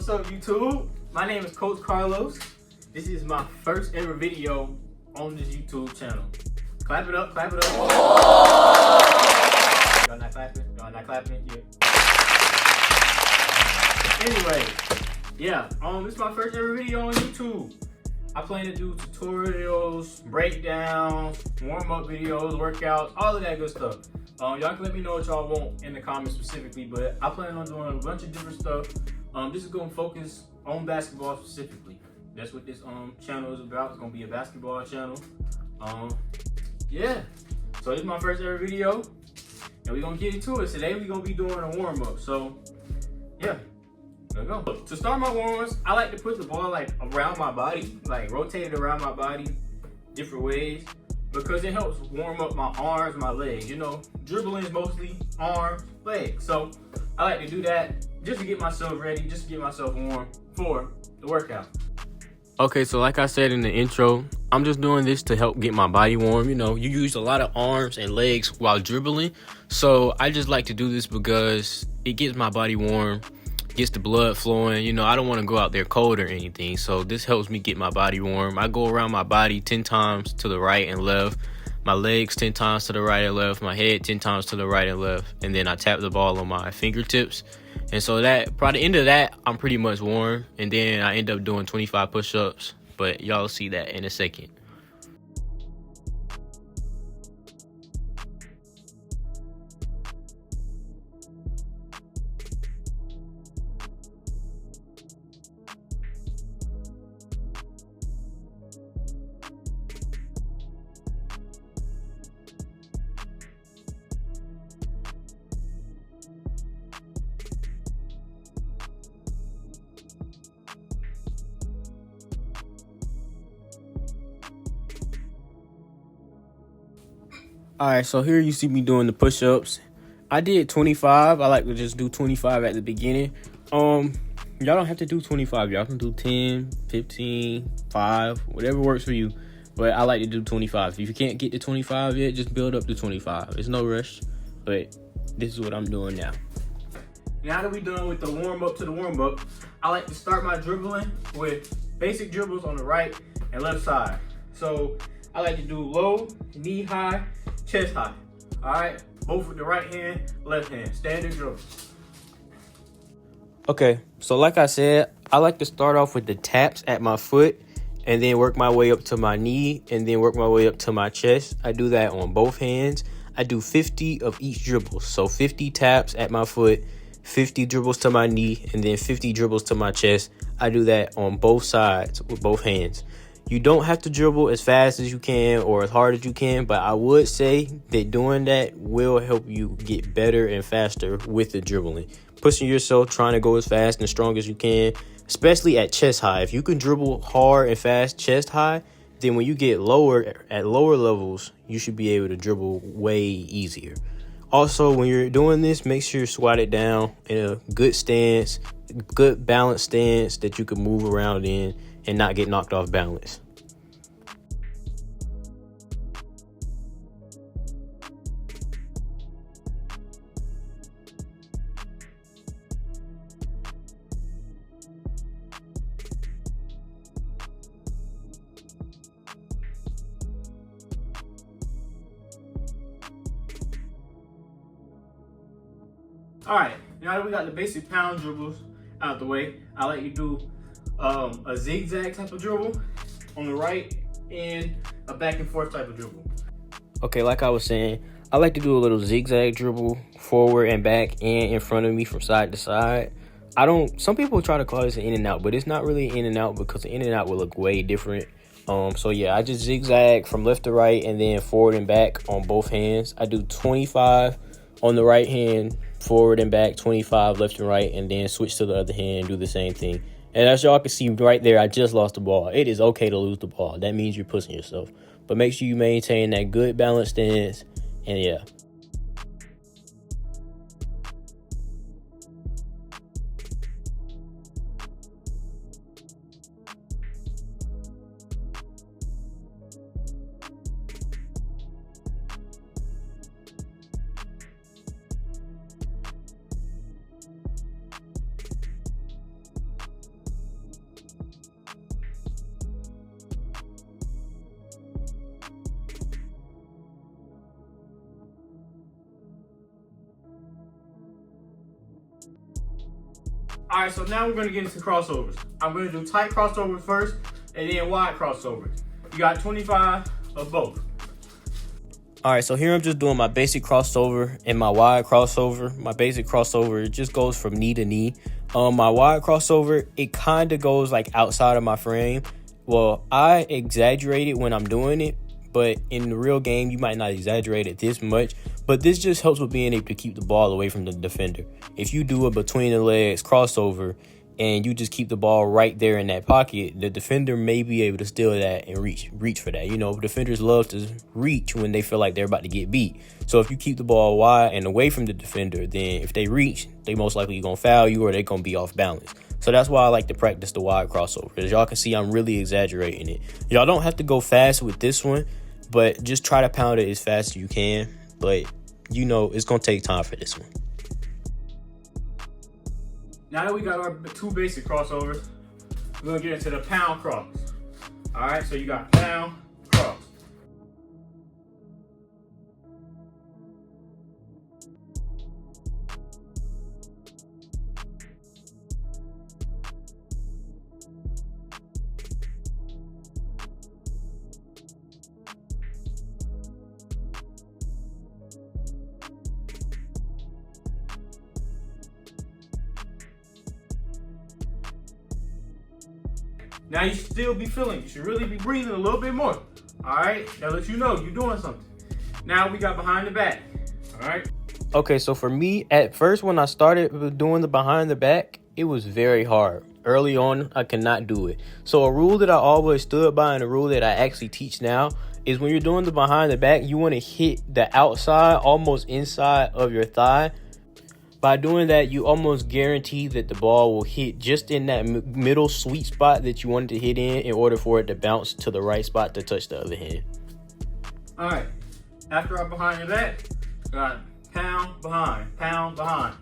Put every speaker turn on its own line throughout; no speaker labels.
What's up, YouTube? My name is Coach Carlos. This is my first ever video on this YouTube channel. Clap it up, clap it up. Y'all not clapping? Y'all not clapping? Yeah. Anyway, yeah, this is my first ever video on YouTube. I plan to do tutorials, breakdowns, warm-up videos, workouts, all of that good stuff. Y'all can let me know what y'all want in the comments specifically, but I plan on doing a bunch of different stuff. This is gonna focus on basketball specifically. That's what this channel is about. It's gonna be a basketball channel. Yeah. So this is my first ever video, and we're gonna get into it. Today we're gonna be doing a warm-up. So yeah. Let's go. To start my warm-ups, I like to put the ball like around my body, like rotate it around my body different ways, because it helps warm up my arms, my legs. You know, dribbling is mostly arms, legs. So I like to do that just to get myself ready, just to get myself warm for the workout. Okay, so like I said in the intro, I'm just doing this to help get my body warm. You know, you use a lot of arms and legs while dribbling. So I just like to do this because it gets my body warm, gets the blood flowing. You know, I don't want to go out there cold or anything, so this helps me get my body warm. I go around my body 10 times to the right and left, my legs 10 times to the right and left, my head 10 times to the right and left, and then I tap the ball on my fingertips. And so that, by the end of that, I'm pretty much warm, and then I end up doing 25 push-ups, but y'all see that in a second. All right, so here you see me doing the push-ups. I did 25. I like to just do 25 at the beginning. Y'all don't have to do 25. Y'all can do 10, 15, 5, whatever works for you. But I like to do 25. If you can't get to 25 yet, just build up to 25. It's no rush, but this is what I'm doing now. Now that we're done with the warm-up to the warm-up, I like to start my dribbling with basic dribbles on the right and left side. So I like to do low, knee high, chest high. All right, both with the right hand, left hand, standard dribble. Okay, so like I said, I like to start off with the taps at my foot and then work my way up to my knee and then work my way up to my chest. I do that on both hands. I do 50 of each dribble. So 50 taps at my foot, 50 dribbles to my knee, and then 50 dribbles to my chest. I do that on both sides with both hands. You don't have to dribble as fast as you can or as hard as you can, but I would say that doing that will help you get better and faster with the dribbling. Pushing yourself, trying to go as fast and strong as you can, especially at chest high. If you can dribble hard and fast chest high, then when you get at lower levels, you should be able to dribble way easier. Also, when you're doing this, make sure you squat it down in a good stance, good balanced stance that you can move around in and not get knocked off balance. All right, now that we got the basic pound dribbles out the way, I like to do a zigzag type of dribble on the right and a back and forth type of dribble. Okay, like I was saying, I like to do a little zigzag dribble forward and back and in front of me from side to side. Some people try to call this an in and out, but it's not really in and out because the in and out will look way different. So yeah, I just zigzag from left to right and then forward and back on both hands. I do 25 on the right hand, forward and back, 25 left and right, and then switch to the other hand and do the same thing. And as y'all can see right there, I just lost the ball. It is okay to lose the ball. That means you're pushing yourself. But make sure you maintain that good balanced stance, and yeah. All right, so now we're gonna get into crossovers. I'm gonna do tight crossovers first and then wide crossovers. You got 25 of both.
All right, so here I'm just doing my basic crossover and my wide crossover. My basic crossover, it just goes from knee to knee. My wide crossover, it kind of goes like outside of my frame. Well, I exaggerate it when I'm doing it, but in the real game, you might not exaggerate it this much. But this just helps with being able to keep the ball away from the defender. If you do a between the legs crossover and you just keep the ball right there in that pocket, the defender may be able to steal that and reach for that. You know, defenders love to reach when they feel like they're about to get beat. So if you keep the ball wide and away from the defender, then if they reach, they most likely going to foul you or they're going to be off balance. So that's why I like to practice the wide crossover. As y'all can see, I'm really exaggerating it. Y'all don't have to go fast with this one, but just try to pound it as fast as you can. But, you know, it's going to take time for this one.
Now that we got our two basic crossovers, we're gonna get into the pound cross. All right, so you got pound, cross. Now you should still be feeling, you should really be breathing a little bit more. All right, that lets you know you're doing something. Now we got behind the back. All right.
Okay, so for me, at first when I started doing the behind the back, it was very hard. Early on, I could not do it. So a rule that I always stood by and a rule that I actually teach now is when you're doing the behind the back, you want to hit the outside, almost inside of your thigh. By doing that, you almost guarantee that the ball will hit just in that middle sweet spot that you wanted to hit in order for it to bounce to the right spot to touch the other hand.
All right. After our behind the back, got pound, behind.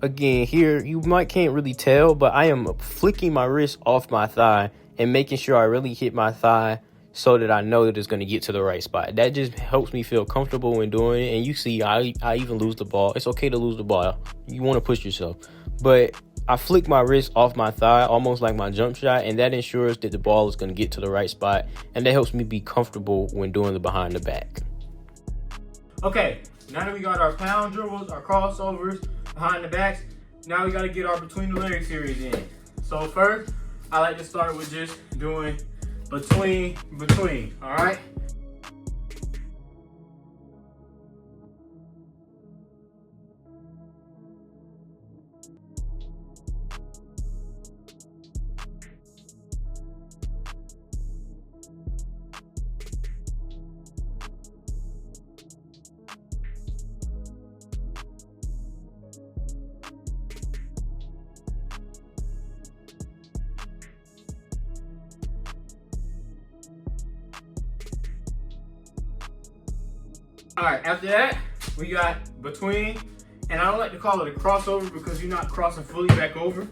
Again, here, you can't really tell, but I am flicking my wrist off my thigh and making sure I really hit my thigh so that I know that it's going to get to the right spot. That just helps me feel comfortable when doing it. And you see, I even lose the ball. It's okay to lose the ball. You want to push yourself. But I flick my wrist off my thigh, almost like my jump shot, and that ensures that the ball is going to get to the right spot. And that helps me be comfortable when doing the behind the back.
Okay, now that we got our pound dribbles, our crossovers, behind the backs, now we got to get our between the legs series in. So first, I like to start with just doing between, all right? All right, after that, we got between, and I don't like to call it a crossover because you're not crossing fully back over,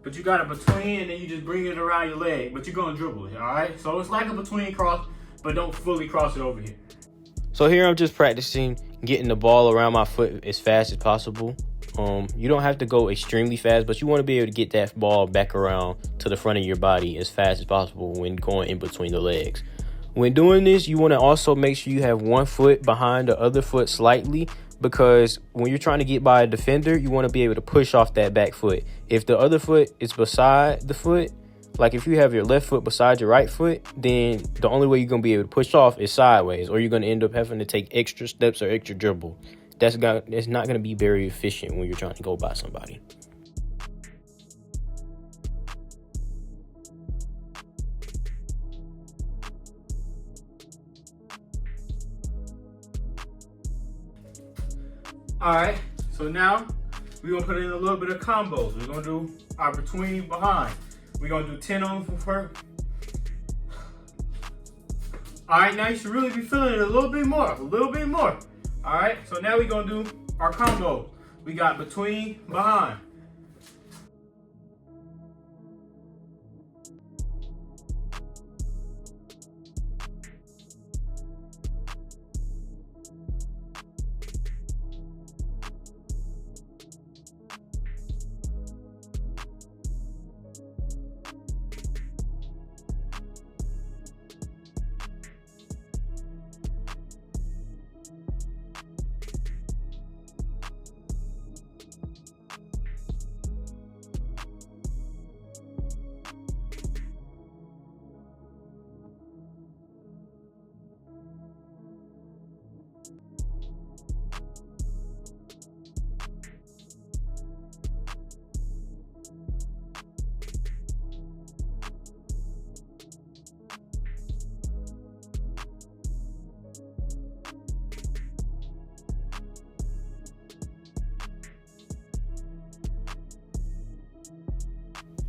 but you got a between and then you just bring it around your leg, but you're gonna dribble it, all right? So it's like a between cross, but don't fully cross it over here.
So here I'm just practicing getting the ball around my foot as fast as possible. You don't have to go extremely fast, but you want to be able to get that ball back around to the front of your body as fast as possible when going in between the legs. When doing this, you want to also make sure you have one foot behind the other foot slightly, because when you're trying to get by a defender, you want to be able to push off that back foot. If the other foot is beside the foot, like if you have your left foot beside your right foot, then the only way you're going to be able to push off is sideways, or you're going to end up having to take extra steps or extra dribble. It's not going to be very efficient when you're trying to go by somebody.
All right, so now we're gonna put in a little bit of combos. We're gonna do our between, behind. We're gonna do 10 on for first. All right, now you should really be feeling it a little bit more, All right, so now we're gonna do our combo. We got between, behind.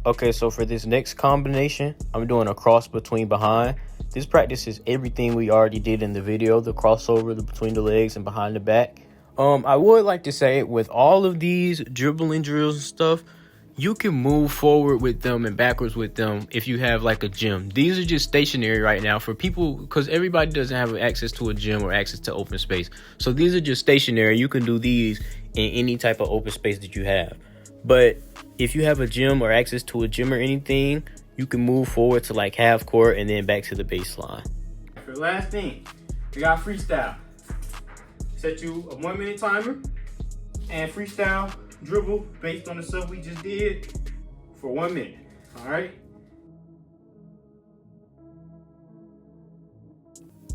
Okay, so for this next combination, I'm doing a cross between behind. This practices everything we already did in the video, the crossover between the legs and behind the back. I would like to say with all of these dribbling drills and stuff, you can move forward with them and backwards with them if you have like a gym. These are just stationary right now for people because everybody doesn't have access to a gym or access to open space. So these are just stationary. You can do these in any type of open space that you have. But if you have a gym or access to a gym or anything, you can move forward to like half court and then back to the baseline.
For the last thing, we got freestyle. Set you a 1 minute timer and freestyle dribble based on the stuff we just did for 1 minute. All right.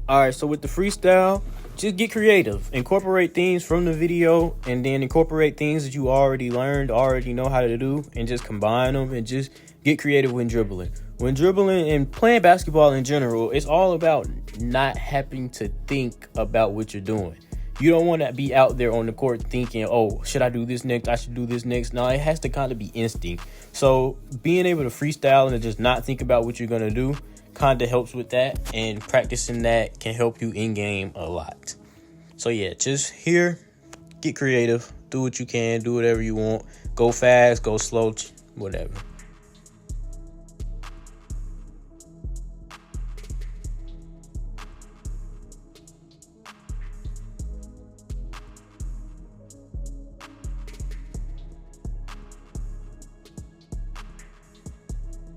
All right, so with the freestyle, just get creative. Incorporate things from the video and then incorporate things that you already learned, already know how to do, and just combine them and just get creative when dribbling. When dribbling and playing basketball in general, it's all about not having to think about what you're doing. You don't want to be out there on the court thinking, oh, should I do this next? I should do this next. No, it has to kind of be instinct. So being able to freestyle and just not think about what you're going to do kind of helps with that. And practicing that can help you in game a lot. So yeah, just here, get creative, do what you can, do whatever you want. Go fast, go slow, whatever.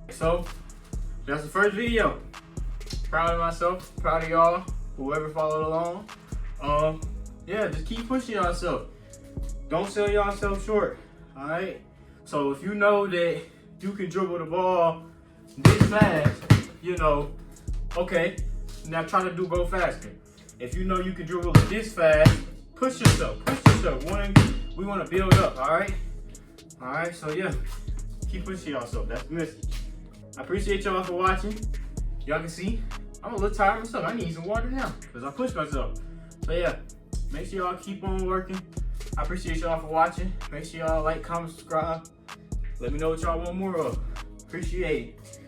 So that's the first video. Proud of myself, proud of y'all, whoever followed along. Yeah, just keep pushing yourself. Don't sell yourself short. All right. So if you know that you can dribble the ball this fast, you know, okay, now try to go faster. If you know you can dribble this fast, push yourself. We want to build up. All right. So yeah, keep pushing yourself. That's the message. I appreciate y'all for watching. Y'all can see I'm a little tired myself. I need some water now because I pushed myself. So yeah, make sure y'all keep on working. I appreciate y'all for watching. Make sure y'all like, comment, subscribe. Let me know what y'all want more of. Appreciate it.